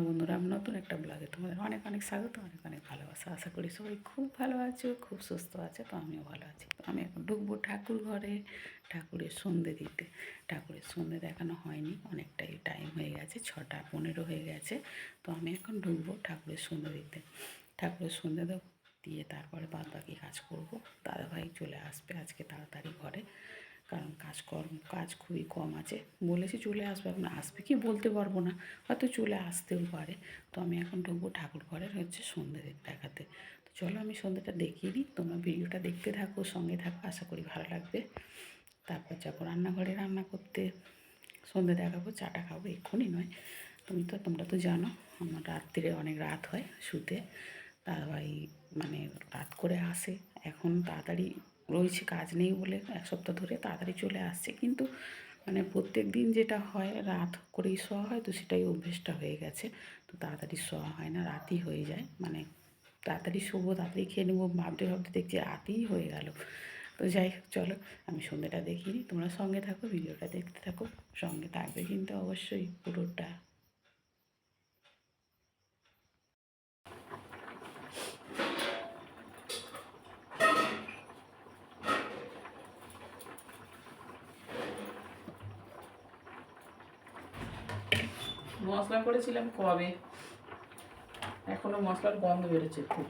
বন্ধুরা, আমি নতুন একটা ব্লগে তোমাদের অনেক অনেক স্বাগত, অনেক অনেক ভালোবাসা। আশা করি সবাই খুব ভালো আছো, খুব সুস্থ আছে। তো আমিও ভালো আছি। তো আমি এখন ঢুকবো ঠাকুর ঘরে ঠাকুরের সন্ধে দিতে। ঠাকুরের সন্ধে দেখানো হয়নি, অনেকটাই টাইম হয়ে গেছে, 6:15 হয়ে গেছে। তো আমি এখন ঢুকবো ঠাকুরের সন্ধে দিতে। ঠাকুরের সন্ধে দিয়ে তারপরে বাদ বাকি কাজ করবো। দাদাভাই চলে আসবে আজকে তাড়াতাড়ি ঘরে, কারণ কাজ খুবই কম আছে। বলেছি চলে আসবে, এখন আসবে কি বলতে পারবো না, হয়তো চলে আসতেও পারে। তো আমি এখন ঢুকবো ঠাকুর ঘরের সন্ধে দেখাতে। তো চলো আমি সন্ধ্যেটা দেখিয়ে দিই, তোমরা ভিডিওটা দেখতে থাকো, সঙ্গে থাকো, আশা করি ভালো লাগবে। তারপর যাবো রান্নাঘরে রান্না করতে, সন্ধে দেখাবো, চাটা খাবো, এক্ষুনি নয়। তোমরা তো জানো আমার রাত্রিরে অনেক রাত হয় শুতে। দাদাভাই মানে রাত করে আসে, এখন তাড়াতাড়ি রয়েছে, কাজ নেই বলে 1 সপ্তাহ ধরে তাড়াতাড়ি চলে আসছে। কিন্তু মানে প্রত্যেক দিন যেটা হয় রাত করেই শোয়া হয়, তো সেটাই অভ্যেসটা হয়ে গেছে। তো তাড়াতাড়ি শোয়া হয় না, রাতই হয়ে যায়। মানে তাড়াতাড়ি শোবো, তাড়াতাড়ি খেয়ে নেবো, ভাবতে ভাবতে দেখছি রাতই হয়ে গেল। তো যাই হোক, চলো আমি সন্ধ্যেটা দেখিয়ে নিই, তোমরা সঙ্গে থাকো, ভিডিওটা দেখতে থাকো, সঙ্গে থাকবে কিন্তু অবশ্যই পুরোটা। মশলা করেছিলাম কবে, এখনো মশলার গন্ধ বেরোচ্ছে খুব।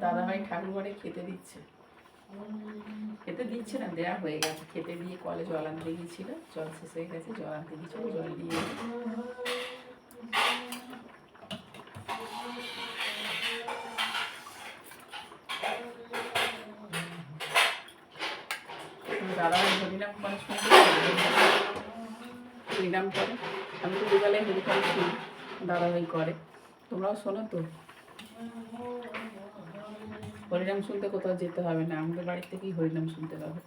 দাদাভাই ঠাকুর ঘরে খেতে দিচ্ছে না, দেওয়া হয়ে গেছে। খেতে দিয়ে কলে জল আনতে গিয়েছিল, জল শেষ হয়ে গেছে, জল আনতে গিয়েছিল, জল দিয়ে দাদাভাই হরিনাম করে শুনতে, হরিনাম করে। আমি তো দুবেলায় হরিনাম শুনি, দাদাভাই করে। তোমরাও শোনো তো। হরিনাম শুনতে কোথাও যেতে হবে না, আমাদের বাড়ির থেকেই হরিনাম শুনতে পাবে।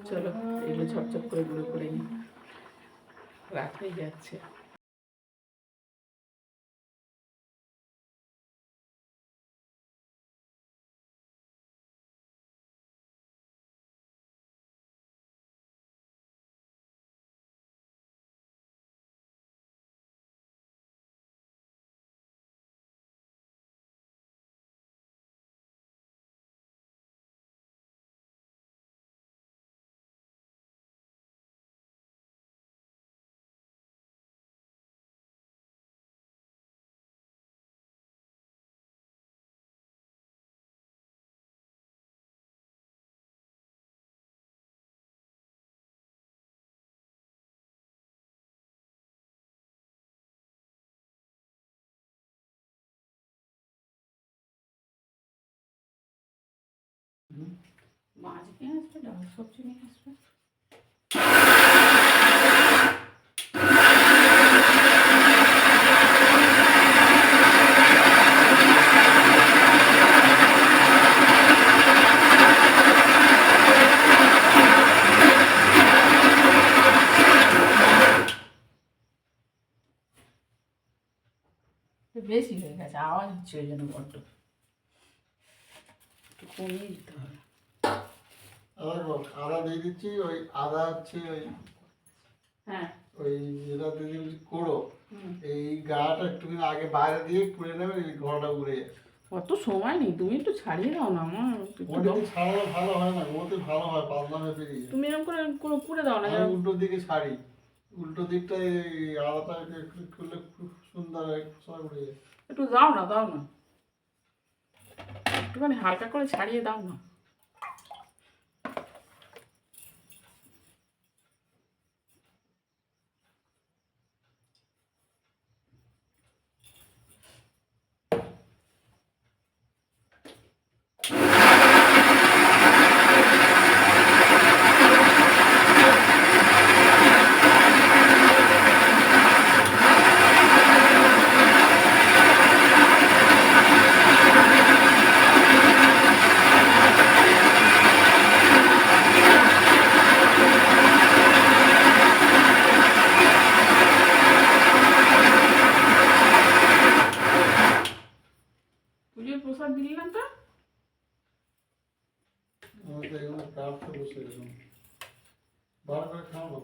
চলো এগুলো ঝপঝপ করে গুঁড়ো করে নিই, রাত হয়ে যাচ্ছে। মাছ নিয়ে আসবে, ডাল সবজি নিয়ে আসবে। বেশি হয়ে গেছে, আওয়াজ হচ্ছে ওই জন্য বড্ড, একটু কমিয়ে দিতে হবে। আদা দিয়ে দিচ্ছি, ওই আদা হচ্ছে ওই হ্যাঁ ওই যেটা দিয়ে দিচ্ছি কোড়ো, এই গাটা একটুখানি আগে বাইরে দিয়ে পুড়ে নেবে, এই ঘরটা উড়ে যাবে। অত সময় নেই, তুমি একটু ছাড়িয়ে দাও না আমার। ওটাতে ছাড়ালে ভালো হয় না, ওতে ভালো হয়, পাতলা হয়ে বেরিয়ে যায়। তুমি এরকম করে কোনো পুড়ে দাও না, আমি উল্টো দিকে ছাড়ি, উল্টো দিকটায় এই আদাটা একটু করলে খুব সুন্দর সময় উড়ে যায়। একটু দাও না, দাও না, একটুখানি হালকা করে ছাড়িয়ে দাও না।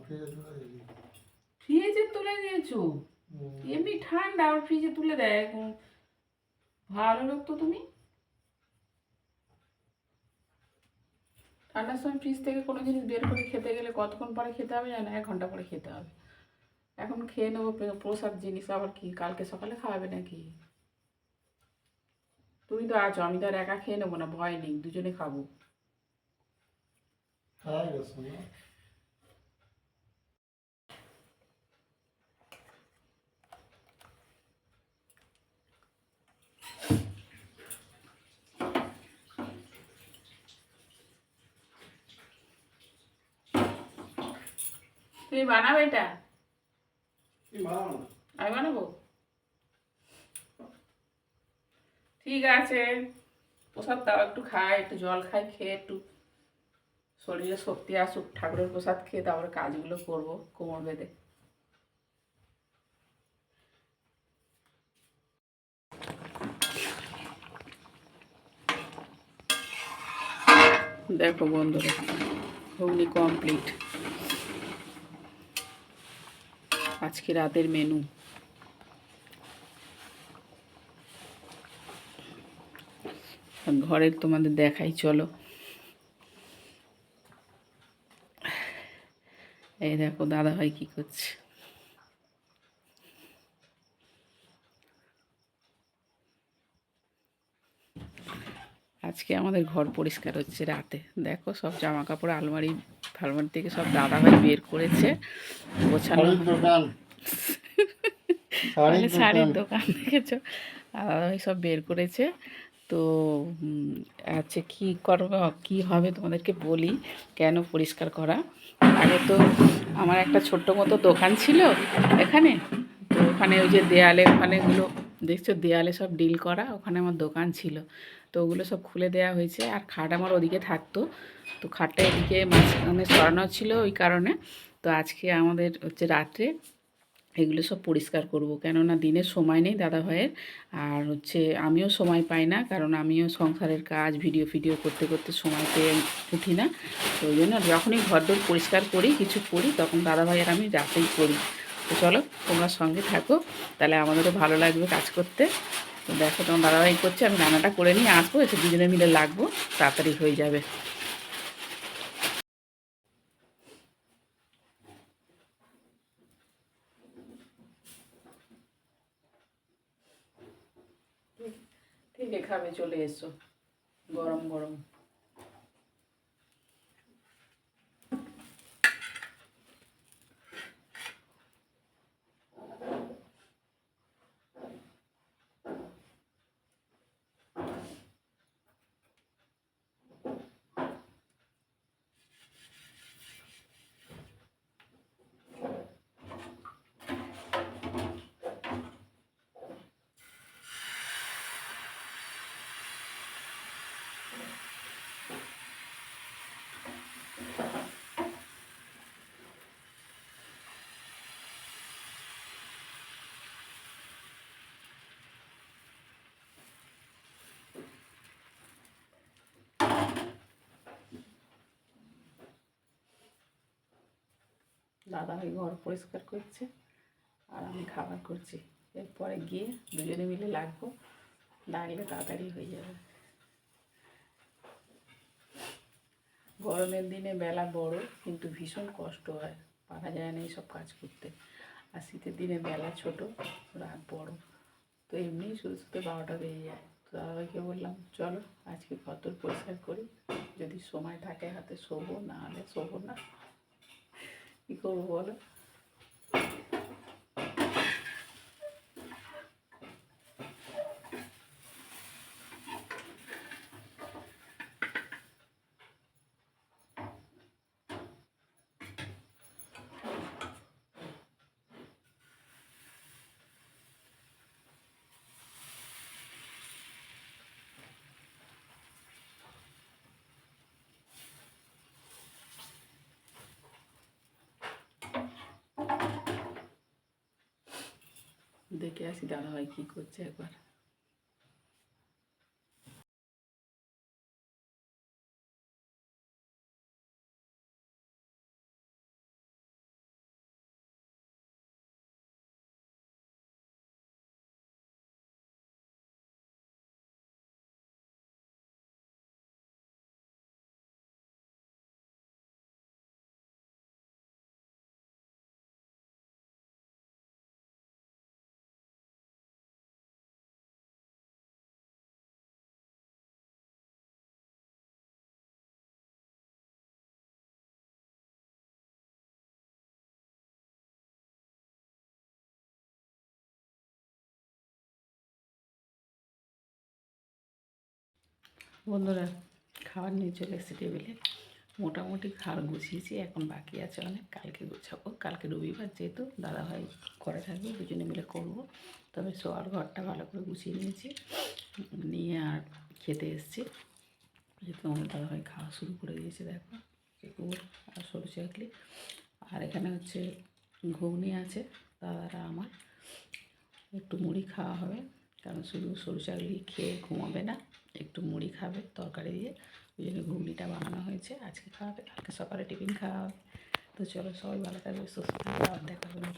ফ্রিজে তুলে দিই। ফ্রিজে তুলে দিয়েছো? হুম। এমনি ঠান্ডা আর ফ্রিজে তুলে দেয়? ভালো লোক তো তুমি। ঠান্ডার সময় ফ্রিজ থেকে কোনো জিনিস বের করে খেতে গেলে কতক্ষণ পরে খেতে হবে জানো? 1 ঘন্টা পরে খেতে হবে। এখন খেয়ে নেবো প্রসাদ জিনিস, আবার কি কালকে সকালে খাওয়াবে নাকি? তুমি তো আছো, আমি তো আর একা খেয়ে নেবো না, ভয় নেই, দুজনে খাবো। খাই গেছে না। তুমি বানাবে এটা? কি বানাবো না? আমি বানাবো? ঠিক আছে, প্রসাদ দাও, একটু খাই, একটু জল খাই, খেয়ে একটু শরীরে শক্তি আসুক, ঠাকুরের প্রসাদ খেয়ে তারপরে কাজগুলো করবো কোমর বেঁধে। দেখো বন্ধুরা, ঘুগনি কমপ্লিট। আজকে রাতের মেনু ঘরের তোমাদের দেখাই, চলো। এই দেখো দাদা ভাই কি করছে। আজকে আমাদের ঘর পরিষ্কার হচ্ছে রাতে। দেখো সব জামা কাপড় আলমারি ফালমারি থেকে সব দাদা ভাই বের করেছে, গোছানো শাড়ির দোকান। মানে শাড়ির শাড়ির দোকান। দোকান দেখেছো, দাদা ভাই সব বের করেছে। তো আচ্ছা কী করব, কী হবে তোমাদেরকে বলি, কেন পরিষ্কার করা। আগে তো আমার একটা ছোট্ট মতো দোকান ছিল এখানে। তো ওখানে ওই যে দেয়ালে ওখানেগুলো দেখছো, দেয়ালে সব ডিল করা, ওখানে আমার দোকান ছিল। তো ওগুলো সব খুলে দেওয়া হয়েছে, আর খাট আমার ওদিকে থাকতো। তো খাটটা এদিকে মাঝখানে সরানো ছিল ওই কারণে। তো আজকে আমাদের হচ্ছে রাত্রে এগুলো সব পরিষ্কার করব, কেননা দিনের সময় নেই দাদা ভাইয়ের। আর হচ্ছে আমিও সময় পাই না, কারণ আমিও সংসারের কাজ ভিডিও ফিডিও করতে করতে সময় পেয়ে উঠি না। তো ওই জন্য যখনই ঘরদোর পরিষ্কার করি কিছু করি, তখন দাদা ভাইয়ের আমি রাতেই করি। তো চলো তোমরা সঙ্গে থাকো, তাহলে আমাদেরও ভালো লাগবে কাজ করতে। তো দেখো তোমার দাদাভাই করছে, আমি রান্নাটা করে নিয়ে আসবো, এসে দুজনে মিলে লাগবো, তাড়াতাড়ি হয়ে যাবে। ঠিক খাবে, চলে এসো, গরম গরম। দাদা ভাই ঘর পরিষ্কার করছে আর আমি খাবার করছি। এরপরে গিয়ে দুজনে মিলে লাগবো, লাগলে তাড়াতাড়ি হয়ে যাবে। গরমের দিনে বেলা বড়, কিন্তু ভীষণ কষ্ট হয়, পারা যায় না এইসব কাজ করতে। আর শীতের দিনে বেলা ছোট, রাত বড়। তো এমনিই শুধু শুধু 12টা বেজে যায়। তো দাদাভাইকে বললাম চলো আজকে ঘর পরিষ্কার করি, যদি সময় থাকে হাতে শোবো, না হলে শোবো না, কী করবো বলো। দেখে আসি দাদাভাই কী করছে একবার। বন্ধুরা, খাবার নিয়ে চলে এসেছি টেবিলে। মোটামুটি খাবার গুছিয়েছি, এখন বাকি আছে অনেক, কালকে গুছাবো। কালকে রবিবার যেহেতু দাদাভাই ঘরে থাকবে, দুজনে মিলে করবো। তবে শোয়ার ঘরটা ভালো করে গুছিয়ে নিয়েছি, নিয়ে আর খেতে এসেছি। যেহেতু আমার দাদাভাই খাওয়া শুরু করে দিয়েছে, দেখো গুড় আর সরু চাকলি। আর এখানে হচ্ছে ঘুগনি আছে দাদারা আমার, একটু মুড়ি খাওয়া হবে, কারণ শুধু সরু চাকলি খেয়ে ঘুমাবে না, একটু মুড়ি খাবে তরকারি দিয়ে। ওই জন্য ঘুগনিটা বানানো হয়েছে, আজকে খাওয়াবে, কালকে সকালে টিফিন খাওয়া হবে। তো চলো, সবাই ভালো থাকবে, সুস্থ থাকবে, আর দেখা হবে।